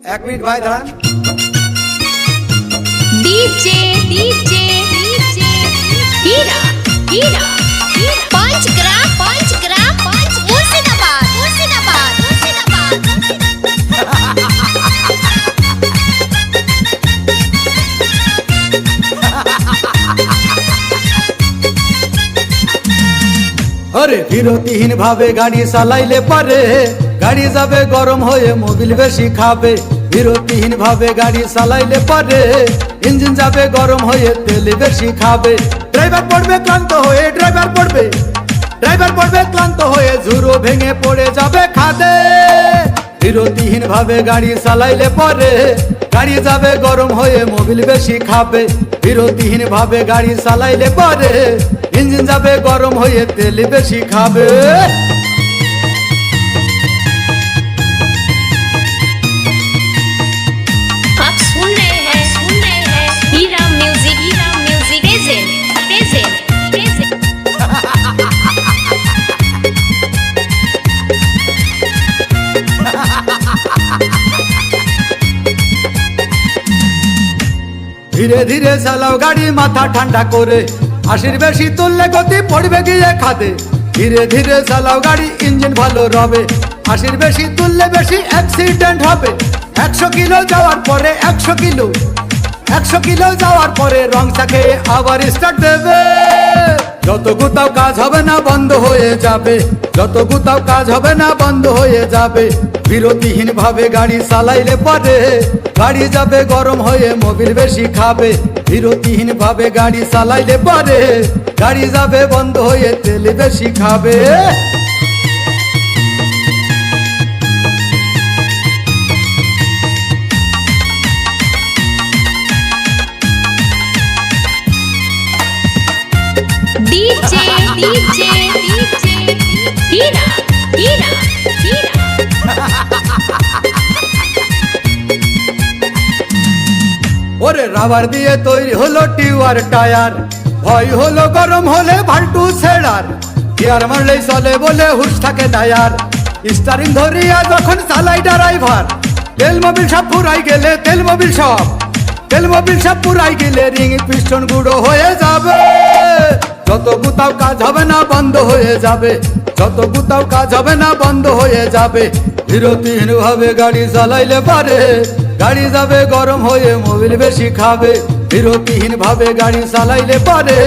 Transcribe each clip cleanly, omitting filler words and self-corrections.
এক মিনিট ভাই দাঁড়ান। डीजे डीजे डीजे हीरा हीरा पंच ग्राम मुर्शिदाबाद मुर्शिदाबाद मुर्शिदाबाद। अरे বিরতিহীন ভাবে গাড়ি চালাইলে পারে গাড়ি যাবে গরম হয়ে মোবিল বেশি খাবে। বিরতিহীন ভাবে গাড়ি চালাইলে পারে ইঞ্জিন যাবে গরম হয়ে তেল বেশি খাবে। ড্রাইভার পড়বে ক্লান্ত হয়ে ড্রাইভার পড়বে ক্লান্ত হয়ে ঝুরো ভেঙে পড়ে যাবে খাদে। বিরতিহীন ভাবে গাড়ি চালাইলে পারে গাড়ি যাবে গরম হয়ে মোবিল বেশি খাবে। বিরতিহীন ভাবে গাড়ি চালাইলে পারে ইঞ্জিন যাবে গরম হয়ে তেল বেশি খাবে। आप सुन रहे हैं हीरा म्यूजिक प्रेजेंट प्रेजेंट प्रेजेंट। ধীরে ধীরে চালাও গাড়ি মাথা ঠান্ডা করে 80 বেশি তুললে গতি পড়বে গিয়ে খাদে। ধীরে ধীরে চালাও গাড়ি ইঞ্জিন ভালো রবে 80 বেশি তুললে বেশি অ্যাক্সিডেন্ট হবে। 100 কিলো যাওয়ার পরে 100 কিলো যাওয়ার পরে রং চাকে আবার স্টার্ট দেবে। যত গুতাও কাজ হবে না বন্ধ হয়ে যাবে, যত গুতাও কাজ হবে না বন্ধ হয়ে যাবে। বিরতিহীন ভাবে গাড়ি চালাইলে পারে গাড়ি যাবে গরম হয়ে মোবিল বেশি খাবে। বিরতিহীন ভাবে গাড়ি চালাইলে পারে গাড়ি যাবে বন্ধ হয়ে তেল বেশি খাবে। डीजे डीजे डीजे हीरा हीरा हीरा। ওরে রাবার দিয়ে তৈরি হলো টিউয়ার টায়ার, ভয় হলো গরম হলে ভাল্টু ছেড়ার। গিয়ার মারলেই চলে বলে হুশ থাকে টায়ার, স্টারিং ধরিয়া যখন চালাই ড্রাইভার। তেল মোবিল সব পুরাই গেলে তেল মোবিল সব পুরাই গেলে রিং পিস্টন গুঁড়ো হয়ে যাবে। যত গুতাও কাজ হবে না বন্ধ হয়ে যাবে, যত গুতাও কাজ হবে না বন্ধ হয়ে যাবে। বিরতিহীন ভাবে গাড়ি চালাইলে পারে গাড়ি যাবে গরম হয়ে মোবিল বেশি খাবে। বিরতিহীন ভাবে গাড়ি চালাইলে পারে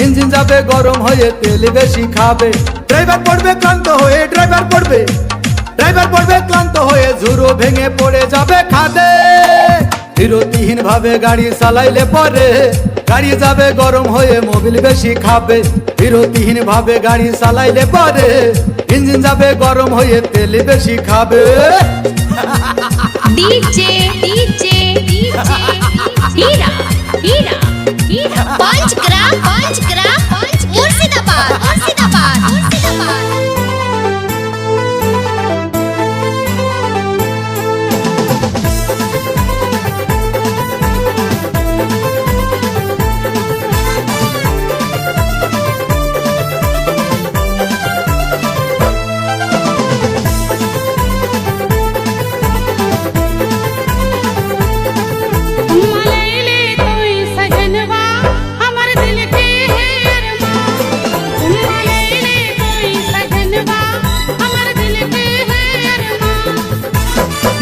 ইঞ্জিন যাবে গরম হয়ে তেল বেশি খাবে। ড্রাইভার পড়বে ক্লান্ত হয়ে ড্রাইভার পড়বে ক্লান্ত হয়ে ঝুরো ভেঙে পড়ে যাবে খাদে। বিরতিহীন ভাবে গাড়ি চালাইলে পারে গাড়ি যাবে গরম হয়ে মোবিল বেশি খাবে। বিরতিহীন ভাবে গাড়ি চালাইলে পারে ইঞ্জিন যাবে গরম হয়ে তেল বেশি খাবে। डीजे डीजे डीजे हीरा हीरा हीरा पंच ग्राम मुर्शिदाबाद मुर्शिदाबाद मुर्शिदाबाद।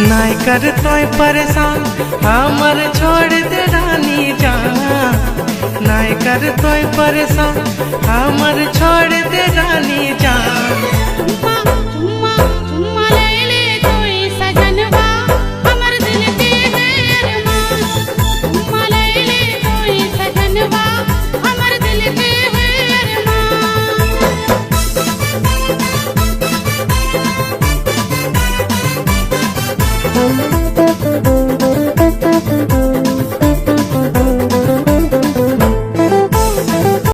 नाय कर तोय परेशान हमर छोड़ दे रानी जान। नाय कर तोय परेशान हमर छोड़